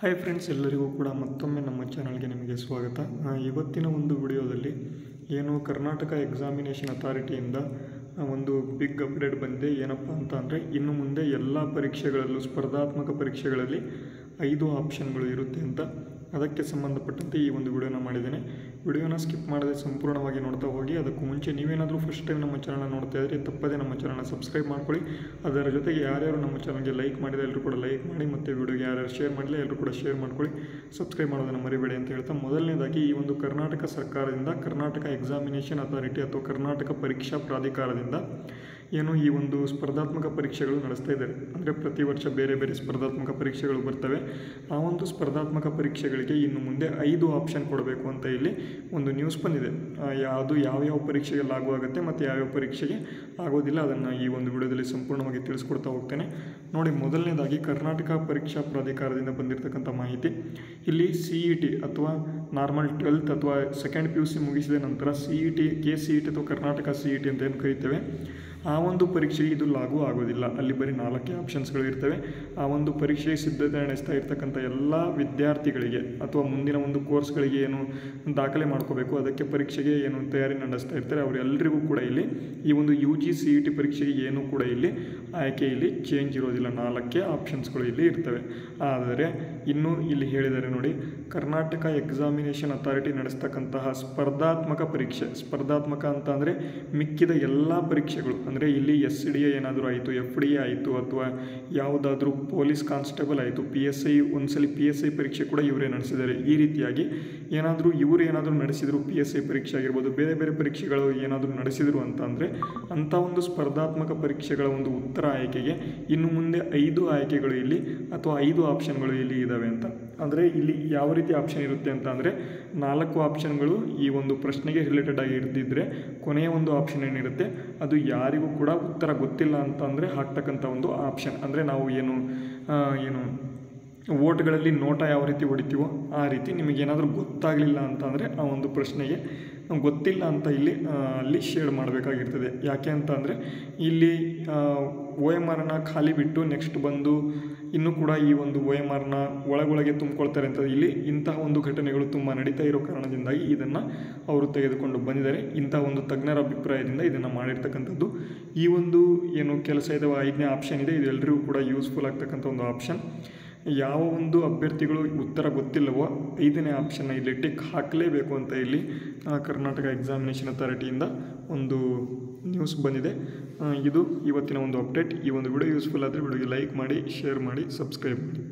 Hi friends, ಎಲ್ಲರಿಗೂ ಕೂಡ ಮತ್ತೊಮ್ಮೆ ನಮ್ಮ ಚಾನಲ್ಗೆ ನಿಮಗೆ ಸ್ವಾಗತ. ಇವತ್ತಿನ ಒಂದು ವಿಡಿಯೋದಲ್ಲಿ ಏನು ಕರ್ನಾಟಕ ಎಕ್ಸಾಮಿನೇಷನ್ ಅಥಾರಿಟಿಯಿಂದ ಒಂದು ಬಿಗ್ ಅಪ್ಡೇಟ್ ಬಂದಿದೆ. ಏನಪ್ಪ ಅಂತ ಅಂದರೆ, ಇನ್ನು ಮುಂದೆ ಎಲ್ಲ ಪರೀಕ್ಷೆಗಳಲ್ಲೂ ಸ್ಪರ್ಧಾತ್ಮಕ ಪರೀಕ್ಷೆಗಳಲ್ಲಿ 5 ಆಪ್ಷನ್ಗಳು ಇರುತ್ತೆ ಅಂತ. ಅದಕ್ಕೆ ಸಂಬಂಧಪಟ್ಟಂತೆ ಈ ಒಂದು ವಿಡಿಯೋನ ಮಾಡಿದ್ದೇನೆ. ವಿಡಿಯೋನ ಸ್ಕಿಪ್ ಮಾಡದೆ ಸಂಪೂರ್ಣವಾಗಿ ನೋಡ್ತಾ ಹೋಗಿ. ಅದಕ್ಕೂ ಮುಂಚೆ ನೀವೇನಾದರೂ ಫಸ್ಟ್ ಟೈಮ್ ನಮ್ಮ ಚಾನಲ್ನ ನೋಡ್ತಾ ಇದ್ದರೆ ತಪ್ಪದೇ ನಮ್ಮ ಚಾನಲ್ನ ಸಬ್ಸ್ಕ್ರೈಬ್ ಮಾಡ್ಕೊಳ್ಳಿ. ಅದರ ಜೊತೆಗೆ ಯಾರ್ಯಾರು ನಮ್ಮ ಚಾನಲ್ಗೆ ಲೈಕ್ ಮಾಡಿದರೆ ಎಲ್ಲರೂ ಕೂಡ ಲೈಕ್ ಮಾಡಿ, ಮತ್ತು ವಿಡಿಯೋಗೆ ಯಾರ್ಯಾರು ಶೇರ್ ಮಾಡಿಲ್ಲ ಎಲ್ಲರೂ ಕೂಡ ಶೇರ್ ಮಾಡ್ಕೊಳ್ಳಿ. ಸಬ್ಸ್ಕ್ರೈಬ್ ಮಾಡೋದನ್ನು ಮರಿಬೇಡಿ ಅಂತ ಹೇಳ್ತಾ, ಮೊದಲನೇದಾಗಿ ಈ ಒಂದು ಕರ್ನಾಟಕ ಸರ್ಕಾರದಿಂದ, ಕರ್ನಾಟಕ ಎಕ್ಸಾಮಿನೇಷನ್ ಅಥಾರಿಟಿ ಅಥವಾ ಕರ್ನಾಟಕ ಪರೀಕ್ಷಾ ಪ್ರಾಧಿಕಾರದಿಂದ ಏನು ಈ ಒಂದು ಸ್ಪರ್ಧಾತ್ಮಕ ಪರೀಕ್ಷೆಗಳು ನಡೆಸ್ತಾ ಇದ್ದಾರೆ. ಅಂದರೆ ಪ್ರತಿ ವರ್ಷ ಬೇರೆ ಬೇರೆ ಸ್ಪರ್ಧಾತ್ಮಕ ಪರೀಕ್ಷೆಗಳು ಬರ್ತವೆ. ಆ ಒಂದು ಸ್ಪರ್ಧಾತ್ಮಕ ಪರೀಕ್ಷೆಗಳಿಗೆ ಇನ್ನು ಮುಂದೆ 5 ಆಪ್ಷನ್ ಕೊಡಬೇಕು ಅಂತ ಇಲ್ಲಿ ಒಂದು ನ್ಯೂಸ್ ಬಂದಿದೆ. ಅದು ಯಾವ್ಯಾವ ಪರೀಕ್ಷೆಗೆ ಲಾಗು ಆಗುತ್ತೆ ಮತ್ತು ಯಾವ್ಯಾವ ಪರೀಕ್ಷೆಗೆ ಆಗೋದಿಲ್ಲ, ಅದನ್ನು ಈ ಒಂದು ವಿಡಿಯೋದಲ್ಲಿ ಸಂಪೂರ್ಣವಾಗಿ ತಿಳಿಸ್ಕೊಡ್ತಾ ಹೋಗ್ತೇನೆ. ನೋಡಿ, ಮೊದಲನೇದಾಗಿ ಕರ್ನಾಟಕ ಪರೀಕ್ಷಾ ಪ್ರಾಧಿಕಾರದಿಂದ ಬಂದಿರತಕ್ಕಂಥ ಮಾಹಿತಿ. ಇಲ್ಲಿ CET ಅಥವಾ ನಾರ್ಮಲ್ 12th ಅಥವಾ ಸೆಕೆಂಡ್ PUC ಮುಗಿಸಿದ ನಂತರ CET, KCET ಅಥವಾ ಕರ್ನಾಟಕ CET ಅಂತ ಏನು ಕರೀತೇವೆ, ಆ ಒಂದು ಪರೀಕ್ಷೆಗೆ ಇದು ಲಾಗು ಆಗೋದಿಲ್ಲ. ಅಲ್ಲಿ ಬರೀ 4 ಆಪ್ಷನ್ಸ್ಗಳು ಇರ್ತವೆ. ಆ ಒಂದು ಪರೀಕ್ಷೆಗೆ ಸಿದ್ಧತೆ ನಡೆಸ್ತಾ ಇರ್ತಕ್ಕಂಥ ಎಲ್ಲ ವಿದ್ಯಾರ್ಥಿಗಳಿಗೆ ಅಥವಾ ಮುಂದಿನ ಒಂದು ಕೋರ್ಸ್ಗಳಿಗೆ ಏನು ದಾಖಲೆ ಮಾಡ್ಕೋಬೇಕು, ಅದಕ್ಕೆ ಪರೀಕ್ಷೆಗೆ ಏನು ತಯಾರಿ ನಡೆಸ್ತಾ ಇರ್ತಾರೆ, ಅವರೆಲ್ಲರಿಗೂ ಕೂಡ ಇಲ್ಲಿ ಈ ಒಂದು UG CET ಪರೀಕ್ಷೆಗೆ ಏನೂ ಕೂಡ ಇಲ್ಲಿ ಆಯ್ಕೆ ಇಲ್ಲಿ ಚೇಂಜ್ ಇರೋದಿಲ್ಲ. 4 ಆಪ್ಷನ್ಸ್ಗಳು ಇಲ್ಲಿ ಇರ್ತವೆ. ಆದರೆ ಇನ್ನೂ ಇಲ್ಲಿ ಹೇಳಿದ್ದಾರೆ ನೋಡಿ, ಕರ್ನಾಟಕ ಎಕ್ಸಾಮಿನೇಷನ್ ಅಥಾರಿಟಿ ನಡೆಸ್ತಕ್ಕಂತಹ ಸ್ಪರ್ಧಾತ್ಮಕ ಪರೀಕ್ಷೆ, ಸ್ಪರ್ಧಾತ್ಮಕ ಅಂತ ಅಂದರೆ ಮಿಕ್ಕಿದ ಎಲ್ಲ ಪರೀಕ್ಷೆಗಳು, ಅಂದರೆ ಇಲ್ಲಿ SDA ಏನಾದರೂ ಆಯಿತು, FDA ಆಯಿತು, ಅಥವಾ ಯಾವುದಾದ್ರೂ ಪೊಲೀಸ್ ಕಾನ್ಸ್ಟೇಬಲ್ ಆಯಿತು, PSI, ಒಂದ್ಸಲಿ PSI ಪರೀಕ್ಷೆ ಕೂಡ ಇವರೇ ನಡೆಸಿದ್ದಾರೆ. ಈ ರೀತಿಯಾಗಿ ಇವರು ಏನಾದರೂ ನಡೆಸಿದರು, PSI ಪರೀಕ್ಷೆ ಆಗಿರ್ಬೋದು, ಬೇರೆ ಬೇರೆ ಪರೀಕ್ಷೆಗಳು ಏನಾದರೂ ನಡೆಸಿದರು ಅಂತ ಅಂದರೆ, ಅಂಥ ಒಂದು ಸ್ಪರ್ಧಾತ್ಮಕ ಪರೀಕ್ಷೆಗಳ ಒಂದು ಉತ್ತರ ಆಯ್ಕೆಗೆ ಇನ್ನು ಮುಂದೆ 5 ಆಯ್ಕೆಗಳು ಇಲ್ಲಿ ಅಥವಾ 5 ಆಪ್ಷನ್ಗಳು ಇಲ್ಲಿ ಇದ್ದಾವೆ ಅಂತ. ಅಂದರೆ ಇಲ್ಲಿ ಯಾವ ರೀತಿ ಆಪ್ಷನ್ ಇರುತ್ತೆ ಅಂತ ಅಂದರೆ, 4 ಆಪ್ಷನ್ಗಳು ಈ ಒಂದು ಪ್ರಶ್ನೆಗೆ ರಿಲೇಟೆಡ್ ಆಗಿ ಇರ್ತಿದ್ರೆ, ಕೊನೆಯ ಒಂದು ಆಪ್ಷನ್ ಏನಿರುತ್ತೆ ಅದು ಯಾರಿಗೂ ಕೂಡ ಉತ್ತರ ಗೊತ್ತಿಲ್ಲ ಅಂತ ಅಂದರೆ ಹಾಕ್ತಕ್ಕಂಥ ಒಂದು ಆಪ್ಷನ್. ಅಂದರೆ ನಾವು ಏನು ವೋಟ್ಗಳಲ್ಲಿ ನೋಟ ಯಾವ ರೀತಿ ಹೊಡಿತೀವೋ ಆ ರೀತಿ ನಿಮಗೇನಾದರೂ ಗೊತ್ತಾಗಲಿಲ್ಲ ಅಂತ ಅಂದರೆ ಆ ಒಂದು ಪ್ರಶ್ನೆಗೆ ಗೊತ್ತಿಲ್ಲ ಅಂತ ಇಲ್ಲಿ ಅಲ್ಲಿ ಶೇಡ್ ಮಾಡಬೇಕಾಗಿರ್ತದೆ. ಯಾಕೆ ಅಂತ ಅಂದರೆ, ಇಲ್ಲಿ OMRನ ಖಾಲಿ ಬಿಟ್ಟು ನೆಕ್ಸ್ಟ್ ಬಂದು ಇನ್ನೂ ಕೂಡ ಈ ಒಂದು OMRನ ಒಳಗೊಳಗೆ ತುಂಬಿಕೊಳ್ತಾರೆ ಅಂತ ಇಲ್ಲಿ ಇಂತಹ ಒಂದು ಘಟನೆಗಳು ತುಂಬ ನಡೀತಾ ಇರೋ ಕಾರಣದಿಂದಾಗಿ ಇದನ್ನು ಅವರು ತೆಗೆದುಕೊಂಡು ಬಂದಿದ್ದಾರೆ. ಇಂತಹ ಒಂದು ತಜ್ಞರ ಅಭಿಪ್ರಾಯದಿಂದ ಇದನ್ನು ಮಾಡಿರ್ತಕ್ಕಂಥದ್ದು. ಈ ಒಂದು ಏನು ಕೆಲಸ ಇದೆ, 5ನೇ ಆಪ್ಷನ್ ಇದೆ, ಇದು ಎಲ್ಲರಿಗೂ ಕೂಡ ಯೂಸ್ಫುಲ್ ಆಗ್ತಕ್ಕಂಥ ಒಂದು ಆಪ್ಷನ್. ಯಾವ ಒಂದು ಅಭ್ಯರ್ಥಿಗಳು ಉತ್ತರ ಗೊತ್ತಿಲ್ಲವೋ 5ನೇ ಆಪ್ಷನ್ನ ಇಲ್ಲಿ ಟಿಕ್ ಹಾಕಲೇಬೇಕು ಅಂತ ಇಲ್ಲಿ ಕರ್ನಾಟಕ ಎಕ್ಸಾಮಿನೇಷನ್ ಅಥಾರಿಟಿಯಿಂದ ಒಂದು ನ್ಯೂಸ್ ಬಂದಿದೆ. ಇದು ಇವತ್ತಿನ ಒಂದು ಅಪ್ಡೇಟ್. ಈ ಒಂದು ವಿಡಿಯೋ ಯೂಸ್ಫುಲ್ ಆದರೆ ವಿಡಿಯೋಗೆ ಲೈಕ್ ಮಾಡಿ, ಶೇರ್ ಮಾಡಿ, ಸಬ್ಸ್ಕ್ರೈಬ್ ಮಾಡಿ.